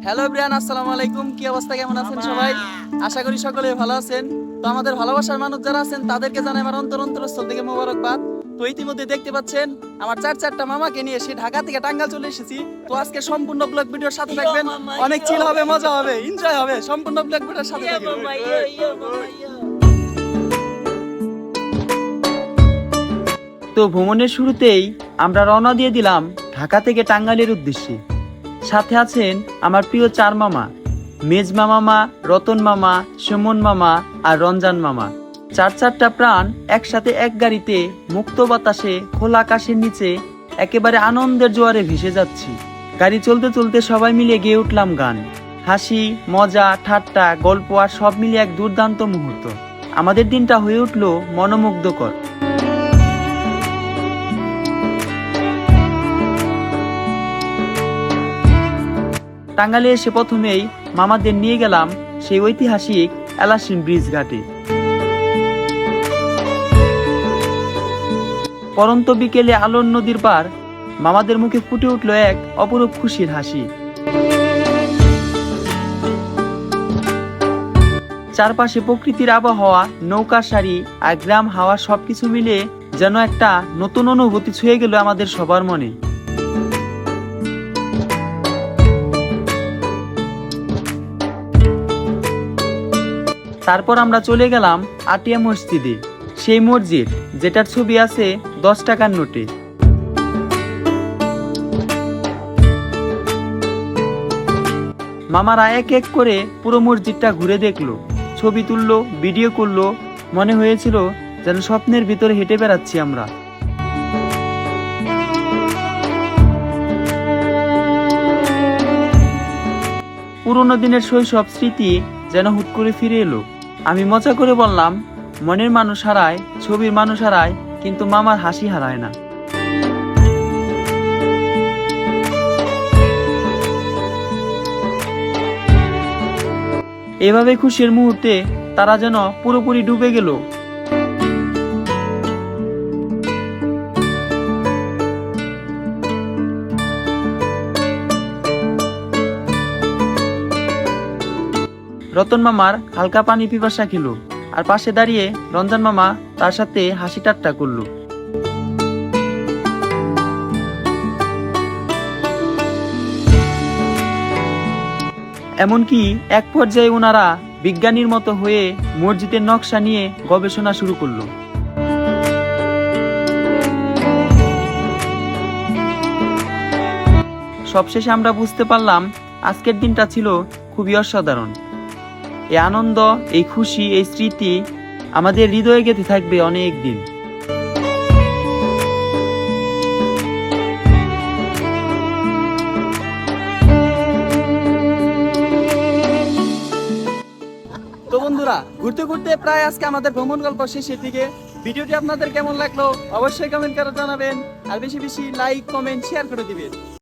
Hello everyone, আসসালামু আলাইকুম। কি অবস্থা, কেমন আছেন সবাই? আশা করি সকলে ভালো আছেন। তো আমাদের ভালোবাসার মানুষ যারা আছেন তাদেরকে জানাই আমার অন্তরস্থল থেকে মোবারকবাদ। তো ইতিমধ্যে দেখতে পাচ্ছেন আমার চারটা মামাকে নিয়ে এসে ঢাকা থেকে টাঙ্গাইল চলে এসেছি। তো আজকে সম্পূর্ণ ব্লগ ভিডিওর সাথে থাকবেন, অনেক চিল হবে, মজা হবে, এনজয় হবে। সম্পূর্ণ ব্লগ ভিডিওর সাথে থাকবেন। তো ভ্রমণের শুরুতেই আমরা রওনা দিয়ে দিলাম ঢাকা থেকে টাঙ্গাইলের উদ্দেশ্যে। সাথে আছেন আমার প্রিয় চার মামা, মেজমা মামা, রতন মামা, সুমন মামা আর রমজান মামা। চারটা প্রাণ একসাথে এক গাড়িতে মুক্ত বাতাসে খোলা আকাশের নিচে একেবারে আনন্দের জোয়ারে ভেসে যাচ্ছি। গাড়ি চলতে চলতে সবাই মিলে গেয়ে উঠলাম গান, হাসি, মজা, ঠাট্টা, গল্প আর সব মিলে এক দুর্দান্ত মুহূর্ত। আমাদের দিনটা হয়ে উঠল মনোমুগ্ধকর। টাঙ্গাইলে এসে প্রথমেই মামাদের নিয়ে গেলাম সেই ঐতিহাসিক এলাসিন ব্রিজ ঘাটে। পরন্ত বিকেলে আলোর নদীর পার মামাদের মুখে ফুটে উঠল এক অপরূপ খুশির হাসি। চারপাশে প্রকৃতির আবহাওয়া, নৌকা সারি আর গ্রাম হাওয়া সবকিছু মিলে যেন একটা নতুন অনুভূতি ছুঁয়ে গেল আমাদের সবার মনে। তারপর আমরা চলে গেলাম আটিয়া মসজিদে, সেই মসজিদ যেটার ছবি আছে 10 টাকার নোটে। মামারা এক এক করে পুরো মসজিদটা ঘুরে দেখলো, ছবি তুললো, ভিডিও করলো। মনে হয়েছিল যেন স্বপ্নের ভিতরে হেঁটে বেড়াচ্ছি আমরা। পুরোনো দিনের শৈশব স্মৃতি যেন হুট করে ফিরে এলো। আমি মজা করে বললাম, মনের মানুষ হারায়, ছবির মানুষ হারায়, কিন্তু মামার হাসি হারায় না। এভাবে খুশির মুহূর্তে তারা যেন পুরোপুরি ডুবে গেল। রতন মামার হালকা পানি পিপাসা খেলো, আর পাশে দাঁড়িয়ে রমজান মামা তার সাথে হাসি ঠাট্টা করলো। এমনকি এক পর্যায়ে ওনারা বিজ্ঞানীর মতো হয়ে মসজিদের নকশা নিয়ে গবেষণা শুরু করলো। সবশেষে আমরা বুঝতে পারলাম আজকের দিনটা ছিল খুবই অসাধারণ। এই আনন্দ, এই খুশি, এই স্মৃতি আমাদের হৃদয়ে গেঁথে থাকবে অনেক দিন। তো বন্ধুরা, ঘুরতে ঘুরতে প্রায় আজকে আমাদের ভ্রমণ গল্প শেষের দিকে। ভিডিওটি আপনাদের কেমন লাগলো অবশ্যই কমেন্ট করে জানাবেন, আর বেশি বেশি লাইক, কমেন্ট, শেয়ার করে দিবেন।